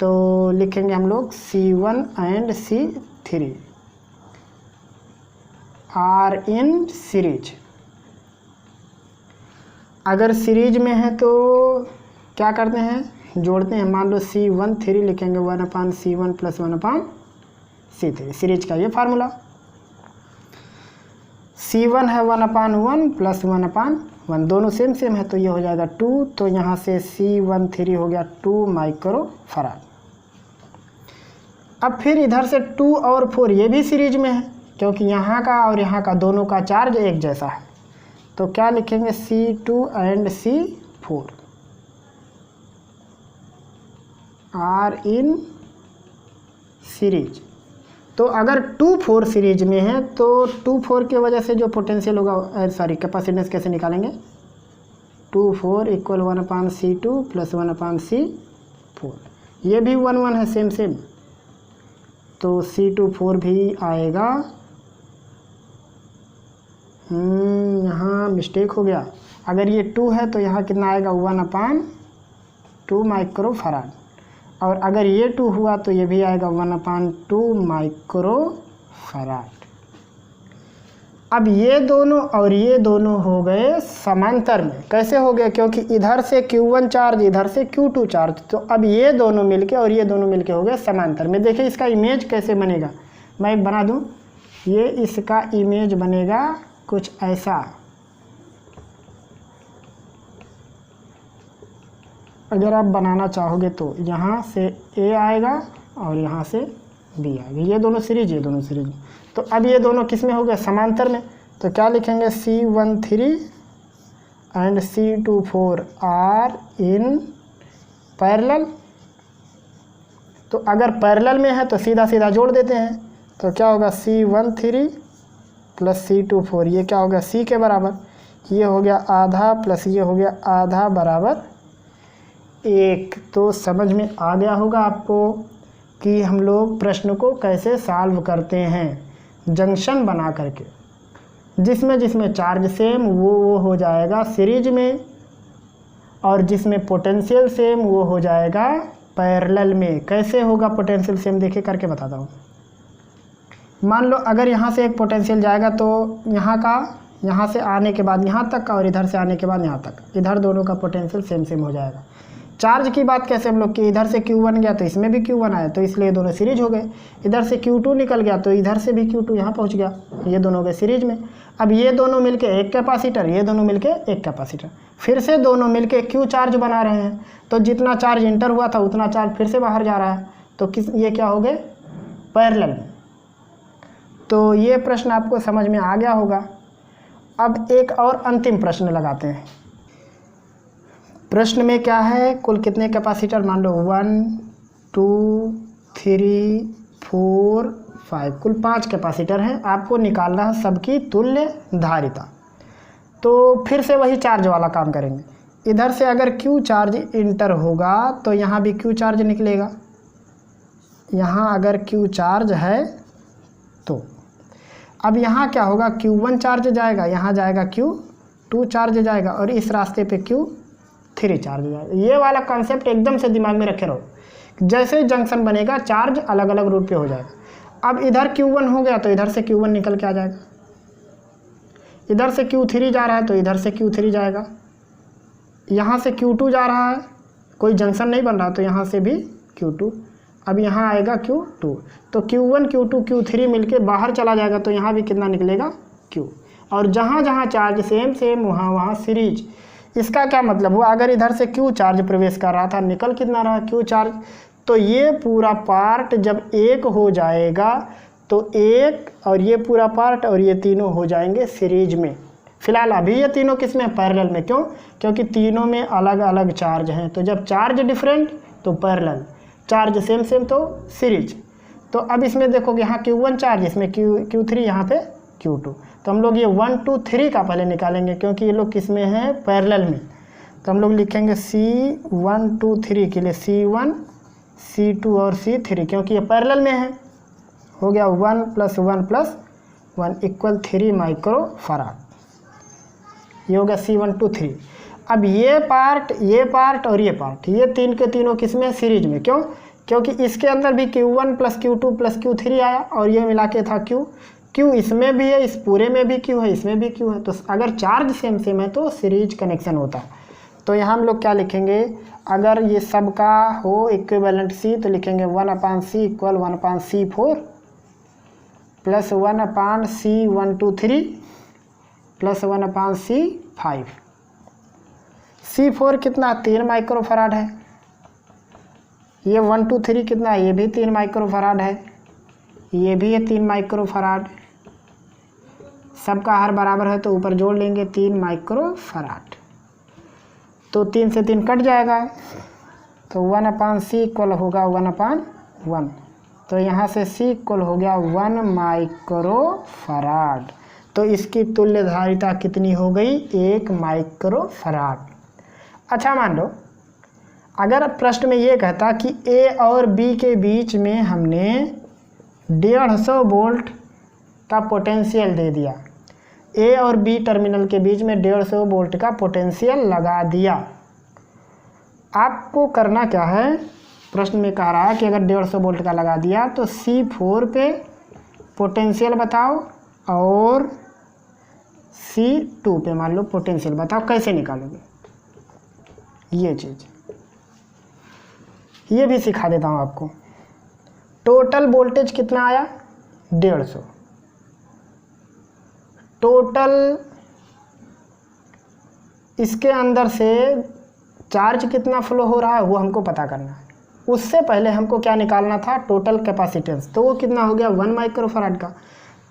तो लिखेंगे हम लोग C1 and C3 are in series. अगर सीरीज में है तो क्या करते हैं, जोड़ते हैं। मान लो C13 लिखेंगे 1/C1 + 1/C3, सीरीज का ये फार्मूला। C1 है 1/1 + 1/1, दोनों सेम है, तो ये हो जाएगा 2, तो यहाँ से C13 हो गया 2 माइक्रोफराड। अब फिर इधर से 2 और 4 ये भी सीरीज में है, क्योंकि यहाँ का और यहाँ का दोनों का चार्ज एक जैसा है, तो क्या लिखेंगे C2 and C4 are in series. तो अगर 2-4 सीरीज में है तो 2-4 की वजह से जो पोटेंशियल होगा, कैपेसिटेंस कैसे निकालेंगे, 2-4 = 1/C2 + 1/C4, ये भी 1 है, सेम, तो C24 भी आएगा। यहाँ मिस्टेक हो गया, अगर ये 2 है तो यहाँ कितना आएगा, 1/2 माइक्रोफराड, और अगर ये 2 हुआ तो ये भी आएगा 1/2 माइक्रोफराड। अब ये दोनों और ये दोनों हो गए समांतर में। कैसे हो गए, क्योंकि इधर से Q1 चार्ज, इधर से Q2 चार्ज, तो अब ये दोनों मिलके और ये दोनों मिलके हो गए समांतर में। देखिए इसका इमेज कैसे बनेगा, मैं एक बना दूं, ये इसका इमेज बनेगा कुछ ऐसा। अगर आप बनाना चाहोगे तो यहाँ से A आएगा और यहाँ से B आएगा, ये दोनों सीरीज, ये दोनों सीरीज। तो अब ये दोनों किस में हो गए, समांतर में, तो क्या लिखेंगे C13 and C24 are in parallel. तो अगर पैरेलल में है तो सीधा सीधा जोड़ देते हैं, तो क्या होगा C13 + C24, ये क्या होगा C के बराबर, ये हो गया आधा प्लस ये हो गया आधा बराबर 1। तो समझ में आ गया होगा आपको कि हम लोग प्रश्न को कैसे सॉल्व करते हैं, जंक्शन बना करके, जिसमें जिसमें चार्ज सेम वो हो जाएगा सीरीज में, और जिसमें पोटेंशियल सेम वो हो जाएगा पैरेलल में। कैसे होगा पोटेंशियल सेम, देखिए करके बताता हूँ। मान लो अगर यहाँ से एक पोटेंशियल जाएगा तो यहाँ से आने के बाद यहाँ तक का, और इधर से आने के बाद यहाँ तक, इधर दोनों का पोटेंशियल सेम हो जाएगा। चार्ज की बात कैसे हम लोग की, इधर से Q1 गया तो इसमें भी Q1 आया, तो इसलिए दोनों सीरीज हो गए। इधर से Q2 निकल गया तो इधर से भी Q2 यहाँ पहुँच गया, ये दोनों गए सीरीज में। अब ये दोनों मिलके एक कैपेसिटर, ये दोनों मिलके एक कैपेसिटर, फिर से दोनों मिलके Q चार्ज बना रहे हैं, तो जितना चार्ज इंटर हुआ था उतना चार्ज फिर से बाहर जा रहा है, तो ये क्या हो गए, पैरेलल में। तो ये प्रश्न आपको समझ में आ गया होगा। अब एक और अंतिम प्रश्न लगाते हैं। प्रश्न में क्या है, कुल कितने कैपेसिटर, मान लो 1 2 3 4 5, कुल 5 कैपेसिटर हैं। आपको निकालना है सबकी तुल्य धारिता। तो फिर से वही चार्ज वाला काम करेंगे। इधर से अगर Q चार्ज इंटर होगा तो यहाँ भी Q चार्ज निकलेगा। यहाँ अगर Q चार्ज है तो अब यहाँ क्या होगा, Q1 चार्ज जाएगा, यहाँ जाएगा Q2 चार्ज जाएगा, और इस रास्ते पे Q3 चार्ज जाएगा। ये वाला कॉन्सेप्ट एकदम से दिमाग में रखे रहो। जैसे ही जंक्शन बनेगा चार्ज अलग अलग रूट पे हो जाएगा। अब इधर Q1 हो गया तो इधर से Q1 निकल के आ जाएगा, इधर से Q3 जा रहा है तो इधर से Q3 जाएगा, यहाँ से Q2 जा रहा है कोई जंक्शन नहीं बन रहा, तो यहाँ से भी Q2, अब यहाँ आएगा Q2, तो Q1 Q2 Q3 मिलके बाहर चला जाएगा, तो यहाँ भी कितना निकलेगा Q। और जहाँ जहाँ चार्ज सेम सेम वहाँ वहाँ सीरीज। इसका क्या मतलब हुआ, अगर इधर से Q चार्ज प्रवेश कर रहा था, निकल कितना रहा Q चार्ज, तो ये पूरा पार्ट जब एक हो जाएगा तो एक, और ये पूरा पार्ट और ये तीनों हो जाएंगे सीरीज में। फिलहाल अभी ये तीनों किस में, पैरेलल में। क्यों, क्योंकि तीनों में अलग अलग चार्ज हैं, तो जब चार्ज डिफरेंट तो पैरेलल, चार्ज सेम सेम तो सीरीज। तो अब इसमें देखोगे यहाँ Q1 चार्ज, इसमें Q3, यहाँ पे Q2, तो हम लोग ये 1 2 3 का पहले निकालेंगे, क्योंकि ये लोग किस में हैं, पैरेलल में। तो हम लोग लिखेंगे C1 2 3 के लिए C1 C2 और C3, क्योंकि ये पैरेलल में है। हो गया 1 + 1 + 1 = 3 माइक्रोफराड। ये हो गया C1 2 3। अब ये पार्ट और ये पार्ट, ये तीन के तीनों किस में, सीरीज में। क्यों, क्योंकि इसके अंदर भी Q1 + Q2 + Q3 आया, और ये मिला के था Q इसमें भी है, इस पूरे में भी Q है, इसमें भी Q है। तो अगर चार्ज सेम सेम है तो सीरीज कनेक्शन होता है। तो यहाँ हम लोग क्या लिखेंगे, अगर ये सब का हो इक्विवेलेंट C, तो लिखेंगे 1/C = 1/C4 + 1/C1 2 3 + 1/C5। C4 कितना, 3 माइक्रोफराड है। ये 1 2 3 कितना है, ये भी 3 माइक्रोफराड है, ये भी है 3 माइक्रोफराड। सबका हर बराबर है तो ऊपर जोड़ लेंगे 3 माइक्रोफराड, तो 3 से 3 कट जाएगा, तो 1/C = होगा 1/1, तो यहाँ से C = हो गया 1 माइक्रोफराड। तो इसकी तुल्य धारिता कितनी हो गई, 1 माइक्रोफराड। अच्छा मान लो अगर प्रश्न में ये कहता कि A और B के बीच में हमने 150 वोल्ट का पोटेंशियल दे दिया, A और B टर्मिनल के बीच में 150 वोल्ट का पोटेंशियल लगा दिया। आपको करना क्या है, प्रश्न में कह रहा है कि अगर 150 वोल्ट का लगा दिया तो C4 पे पोटेंशियल बताओ और C2 पे मान लो पोटेंशियल बताओ, कैसे निकालोगे ये चीज़, ये भी सिखा देता हूँ आपको। टोटल वोल्टेज कितना आया, 150। टोटल इसके अंदर से चार्ज कितना फ्लो हो रहा है वो हमको पता करना है। उससे पहले हमको क्या निकालना था, टोटल कैपेसिटेंस, तो वो कितना हो गया 1 माइक्रोफराड का।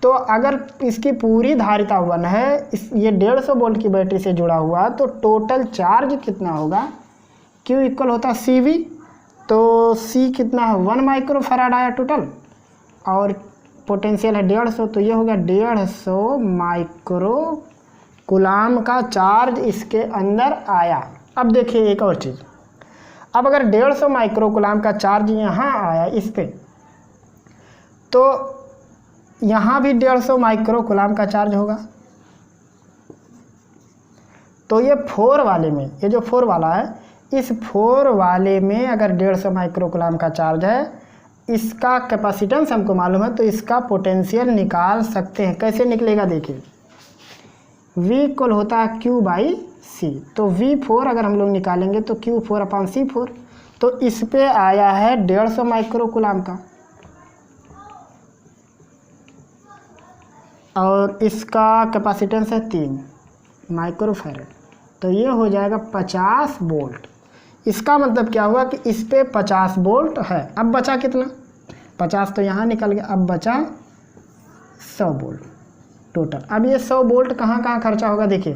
तो अगर इसकी पूरी धारिता 1 है, ये 150 वोल्ट की बैटरी से जुड़ा हुआ, तो टोटल चार्ज कितना होगा, Q = होता CV, तो C कितना है 1 माइक्रोफराड आया टोटल, और पोटेंशियल है 150, तो ये हो गया 150 माइक्रो कूलाम का चार्ज इसके अंदर आया। अब देखिए एक और चीज़, अब अगर 150 माइक्रो कूलाम का चार्ज यहाँ आया इस पे, तो यहाँ भी 150 माइक्रो कूलाम का चार्ज होगा। तो ये 4 वाले में, ये जो 4 वाला है, इस 4 वाले में अगर 150 माइक्रो कूलाम का चार्ज है, इसका कैपेसिटेंस हमको मालूम है, तो इसका पोटेंशियल निकाल सकते हैं। कैसे निकलेगा देखिए, V = होता है Q/C, तो V4 अगर हम लोग निकालेंगे तो Q4/C4, तो इस पे आया है 150 माइक्रो कूलाम का, और इसका कैपेसिटेंस है 3 माइक्रोफैरड, तो ये हो जाएगा 50 वोल्ट। इसका मतलब क्या हुआ कि इस पे 50 वोल्ट है। अब बचा कितना, 50 तो यहाँ निकल गया, अब बचा 100 वोल्ट टोटल। अब ये 100 वोल्ट कहाँ कहाँ खर्चा होगा देखिए,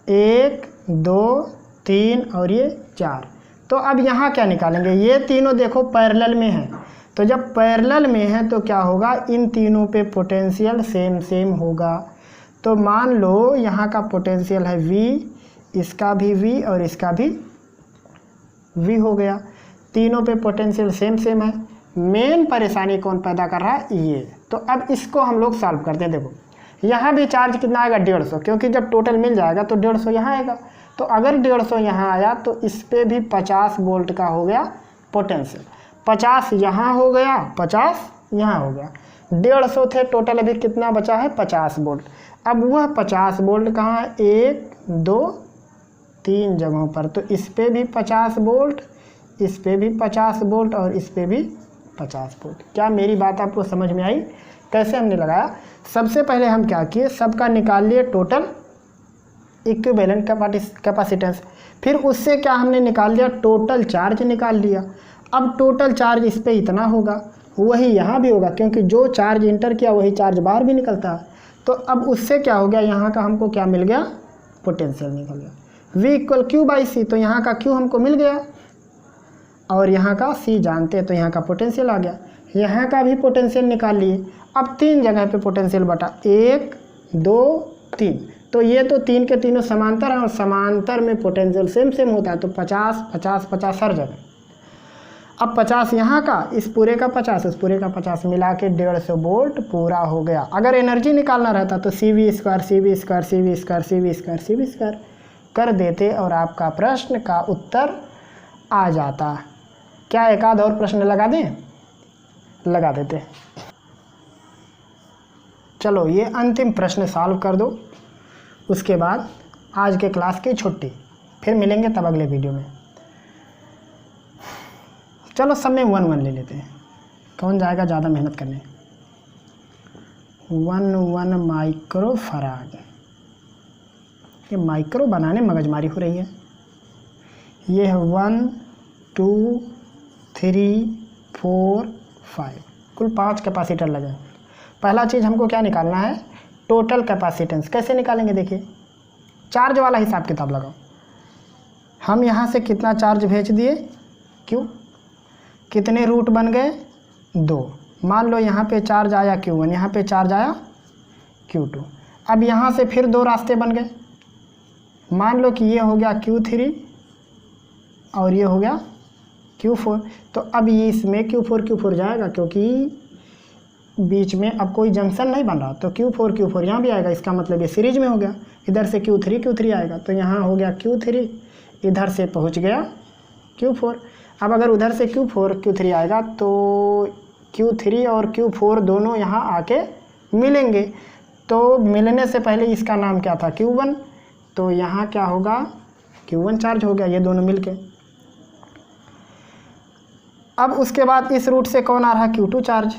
1 2 3 और ये 4। तो अब यहाँ क्या निकालेंगे, ये तीनों देखो पैरेलल में है, तो जब पैरेलल में है तो क्या होगा, इन तीनों पे पोटेंशियल सेम सेम होगा। तो मान लो यहाँ का पोटेंशियल है V, इसका भी V और इसका भी V हो गया, तीनों पे पोटेंशियल सेम सेम है। मेन परेशानी कौन पैदा कर रहा है, ये। तो अब इसको हम लोग सॉल्व करते हैं। देखो यहाँ भी चार्ज कितना आएगा, 150, क्योंकि जब टोटल मिल जाएगा तो 150 यहाँ आएगा। तो अगर 150 यहाँ आया तो इस पे भी 50 वोल्ट का हो गया पोटेंशियल, 50 यहाँ हो गया, 50 यहाँ हो गया, 150 थे टोटल, अभी कितना बचा है 50 वोल्ट। अब वह 50 वोल्ट कहाँ है, 1 2 3 जगहों पर, तो इस पे भी 50 वोल्ट, इस पे भी 50 वोल्ट और इस पे भी 50 वोल्ट। क्या मेरी बात आपको समझ में आई? कैसे हमने लगाया? सबसे पहले हम क्या किए, सबका निकाल लिए टोटल इक्विवेलेंट कैपेसिटेंस, फिर उससे क्या हमने निकाल लिया, टोटल चार्ज निकाल लिया। अब टोटल चार्ज इस पे इतना होगा, वही यहाँ भी होगा, क्योंकि जो चार्ज इंटर किया वही चार्ज बाहर भी निकलता है। तो अब उससे क्या हो गया, यहाँ का हमको क्या मिल गया, पोटेंशियल निकल गया। V इक्वल क्यू बाई सी, तो यहाँ का Q हमको मिल गया और यहाँ का C जानते हैं, तो यहाँ का पोटेंशियल आ गया। यहाँ का भी पोटेंशियल निकाल लिए। अब 3 जगह पे पोटेंशियल बटा, 1 2 3, तो ये तो 3 के तीनों समांतर हैं और समांतर में पोटेंशियल सेम होता है, तो 50 50 50 हर जगह। अब 50 यहाँ का, इस पूरे का 50, उस पूरे का 50 मिला के 150 वोल्ट पूरा हो गया। अगर एनर्जी निकालना रहता तो CV² कर देते और आपका प्रश्न का उत्तर आ जाता। क्या एक आध और प्रश्न लगा दें? लगा देते। चलो ये अंतिम प्रश्न सॉल्व कर दो, उसके बाद आज के क्लास की छुट्टी, फिर मिलेंगे तब अगले वीडियो में। चलो सब में 1 ले लेते हैं, कौन जाएगा ज़्यादा मेहनत करने। 1 माइक्रो फराड, ये माइक्रो बनाने मगजमारी हो रही है। ये है 1 2 3 4 5, कुल 5 कैपेसिटर लगे। पहला चीज़ हमको क्या निकालना है, टोटल कैपेसिटेंस। कैसे निकालेंगे देखिए, चार्ज वाला हिसाब किताब लगाओ। हम यहाँ से कितना चार्ज भेज दिए, क्यों, कितने रूट बन गए, 2। मान लो यहाँ पे चार्ज आया Q1, यहाँ पे चार्ज आया Q2। अब यहाँ से फिर 2 रास्ते बन गए। मान लो कि ये हो गया Q3 और ये हो गया Q4। तो अब ये इसमें Q4 जाएगा, क्योंकि बीच में अब कोई जंक्शन नहीं बन रहा, तो Q4 यहाँ भी आएगा। इसका मतलब ये सीरीज में हो गया। इधर से Q3 आएगा, तो यहाँ हो गया Q3, इधर से पहुँच गया Q4। अब अगर उधर से Q3 आएगा तो Q3 और Q4 दोनों यहाँ आके मिलेंगे। तो मिलने से पहले इसका नाम क्या था, Q1, तो यहाँ क्या होगा, Q1 चार्ज हो गया, ये दोनों मिलके। अब उसके बाद इस रूट से कौन आ रहा है, Q2 चार्ज,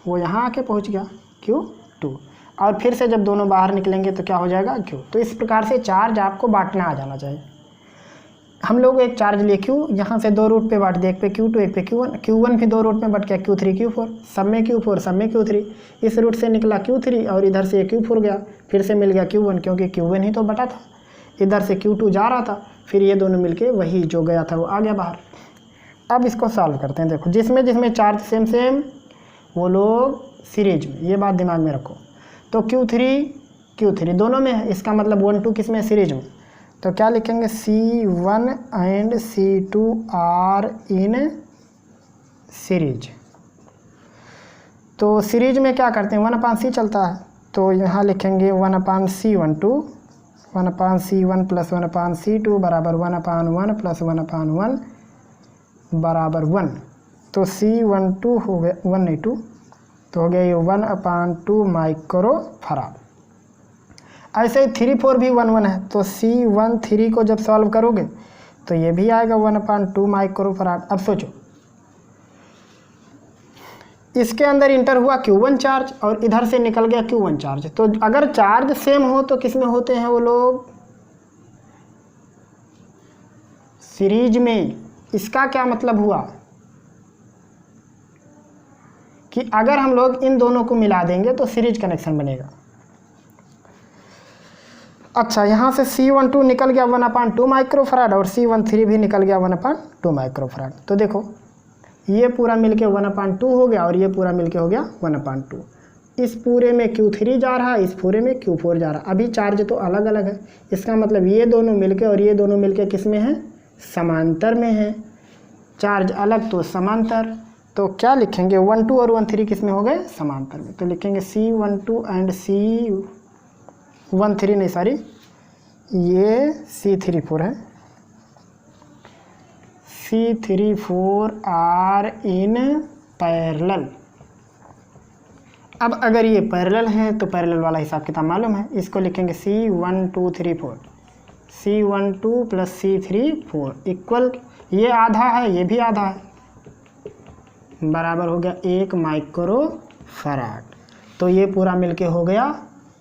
वो यहाँ आके पहुँच गया Q2। और फिर से जब दोनों बाहर निकलेंगे तो क्या हो जाएगा, Q। तो इस प्रकार से चार्ज आपको बांटना आ जाना चाहिए। हम लोग एक चार्ज ले Q, यहाँ से 2 रूट पे बांट दिया, एक पे Q2 एक पे Q1 भी 2 रूट में बट गया, Q3 Q4, सब में Q3। इस रूट से निकला Q3 और इधर से Q4 गया, फिर से मिल गया Q1, क्योंकि Q1 ही तो बटा था। इधर से Q2 जा रहा था, फिर ये दोनों मिलके वही जो गया था वो आ गया बाहर। अब इसको सॉल्व करते हैं। देखो, जिसमें चार्ज सेम वो लोग सीरीज में, ये बात दिमाग में रखो। तो Q3 दोनों में है, इसका मतलब 1 2 किस में, सीरीज में। तो क्या लिखेंगे, C1 and C2 are in series. तो सीरीज में क्या करते हैं, 1/C चलता है, तो यहाँ लिखेंगे 1/C12, 1/C1 प्लस 1/C2 बराबर 1/1 प्लस 1/1 बराबर 1। तो C12 हो गया 1/2, तो हो गया ये 1/2 माइक्रो फराड। ऐसे ही 3 4 भी 1 1 है, तो C13 को जब सॉल्व करोगे तो ये भी आएगा 1/2 माइक्रो फराड। अब सोचो, इसके अंदर इंटर हुआ Q1 चार्ज और इधर से निकल गया Q1 चार्ज। तो अगर चार्ज सेम हो तो किस में होते हैं वो लोग, सीरीज में। इसका क्या मतलब हुआ कि अगर हम लोग इन दोनों को मिला देंगे तो सीरीज कनेक्शन बनेगा। अच्छा, यहाँ से C12 निकल गया 1/2 माइक्रो फराड और C13 भी निकल गया 1/2 माइक्रो फराड। तो देखो, ये पूरा मिलके 1/2 हो गया और ये पूरा मिलके हो गया 1/2। इस पूरे में Q3 जा रहा है, इस पूरे में Q4 जा रहा है। अभी चार्ज तो अलग अलग है, इसका मतलब ये दोनों मिलके और ये दोनों मिलके किस में है, समांतर में है। चार्ज अलग तो समांतर, तो क्या लिखेंगे, 1 2 और 1 3 किस में हो गए, समांतर में। तो लिखेंगे C12 एंड C13 नहीं, सॉरी, ये C34 है, C34 आर इन पैरेलल। अब अगर ये पैरेलल है तो पैरेलल वाला हिसाब किताब मालूम है, इसको लिखेंगे C1 2 3 4, C12 plus C34 equal, ये आधा है ये भी आधा है, बराबर हो गया 1 माइक्रो फराड। तो ये पूरा मिलके हो गया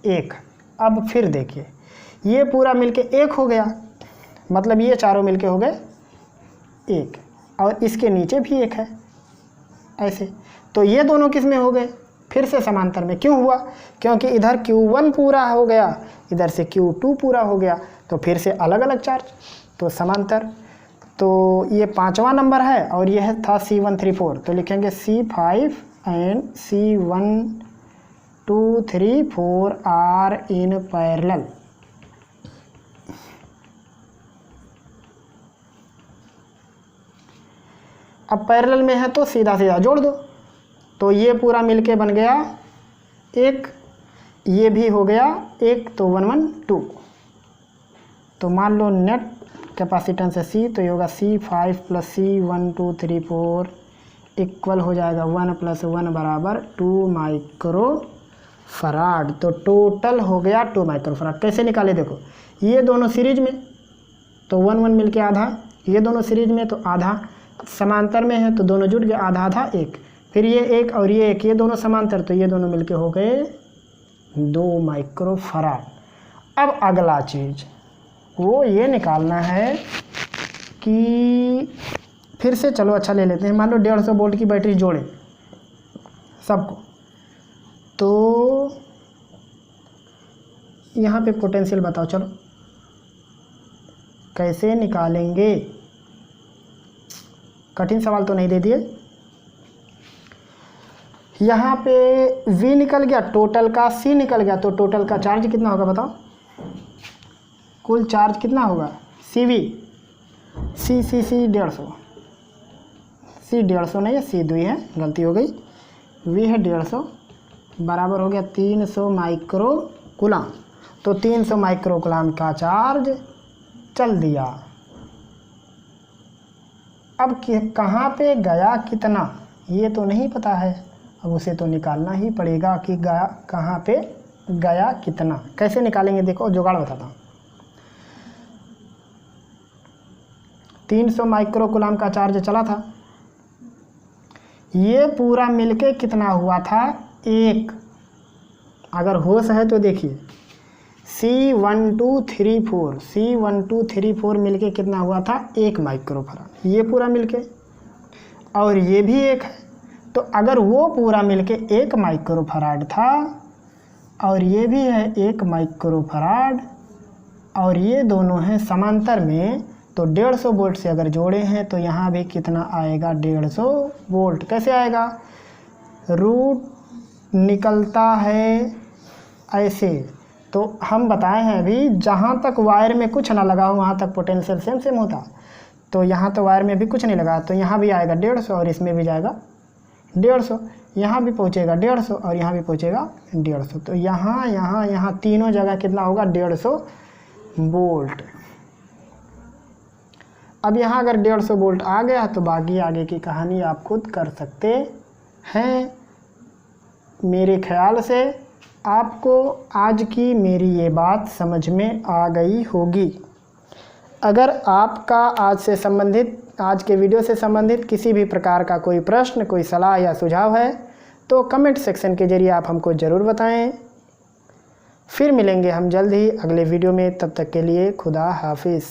1। अब फिर देखिए ये पूरा मिलके 1 हो गया, मतलब ये चारों मिलके हो गए 1, और इसके नीचे भी 1 है ऐसे। तो ये दोनों किस में हो गए, फिर से समांतर में। क्यों हुआ, क्योंकि इधर Q1 पूरा हो गया, इधर से Q2 पूरा हो गया, तो फिर से अलग अलग चार्ज, तो समांतर। तो ये 5वां नंबर है और यह था C134, तो लिखेंगे C5 and C1234 are in parallel. अब पैरेलल में है तो सीधा सीधा जोड़ दो, तो ये पूरा मिलके बन गया 1, ये भी हो गया 1, तो 112। तो मान लो नेट कैपेसिटेंस है C, तो ये होगा C5 प्लस C1234 इक्वल हो जाएगा 1 + 1 बराबर 2 माइक्रो फराड। तो टोटल हो गया 2 माइक्रो फराड। कैसे निकाले, देखो ये दोनों सीरीज में तो 1 1 मिलके आधा, ये दोनों सीरीज में तो आधा, समांतर में है तो दोनों जुड़ गए, आधा आधा 1, फिर ये 1 और ये 1, ये दोनों समांतर, तो ये दोनों मिलके हो गए 2 माइक्रो फराड। अब अगला चीज़ वो ये निकालना है कि फिर से चलो अच्छा ले लेते हैं, मान लो 150 वोल्ट की बैटरी जोड़े सबको, तो यहाँ पे पोटेंशियल बताओ, चलो कैसे निकालेंगे। कठिन सवाल तो नहीं दे दिए। यहाँ पे V निकल गया, टोटल का C निकल गया, तो टोटल का चार्ज कितना होगा बताओ, कुल चार्ज कितना होगा CV, C 150, C 150 नहीं है, C 2 है, गलती हो गई, V है 150, बराबर हो गया 300 माइक्रो कूलाम। तो 300 माइक्रो कूलाम का चार्ज चल दिया। अब कहाँ पे गया कितना, ये तो नहीं पता है, अब उसे तो निकालना ही पड़ेगा कि गया कहाँ पे गया कितना। कैसे निकालेंगे, देखो जुगाड़ बताता हूँ। 300 माइक्रो कूलाम का चार्ज चला था, ये पूरा मिलके कितना हुआ था 1। अगर होश है तो देखिए C1234 मिलके कितना हुआ था 1 माइक्रो फराड, ये पूरा मिलके, और ये भी 1 है, तो अगर वो पूरा मिलके 1 माइक्रो फराड था और ये भी है 1 माइक्रो फराड, और ये दोनों हैं समांतर में, तो 150 वोल्ट से अगर जोड़े हैं तो यहाँ भी कितना आएगा 150 वोल्ट। कैसे आएगा, रूट निकलता है ऐसे। तो हम बताए हैं अभी, जहाँ तक वायर में कुछ ना लगा हो वहाँ तक पोटेंशियल सेम होता, तो यहाँ तो वायर में भी कुछ नहीं लगा, तो यहाँ भी आएगा 150 और इसमें भी जाएगा 150, यहाँ भी पहुँचेगा 150 और यहाँ भी पहुँचेगा 150। तो यहाँ तीनों जगह कितना होगा 150 वोल्ट। अब यहाँ अगर 150 वोल्ट आ गया तो बाकी आगे की कहानी आप खुद कर सकते हैं। मेरे ख्याल से आपको आज की मेरी ये बात समझ में आ गई होगी। अगर आपका आज के वीडियो से संबंधित किसी भी प्रकार का कोई प्रश्न, कोई सलाह या सुझाव है तो कमेंट सेक्शन के जरिए आप हमको ज़रूर बताएं। फिर मिलेंगे हम जल्द ही अगले वीडियो में, तब तक के लिए खुदा हाफिज़।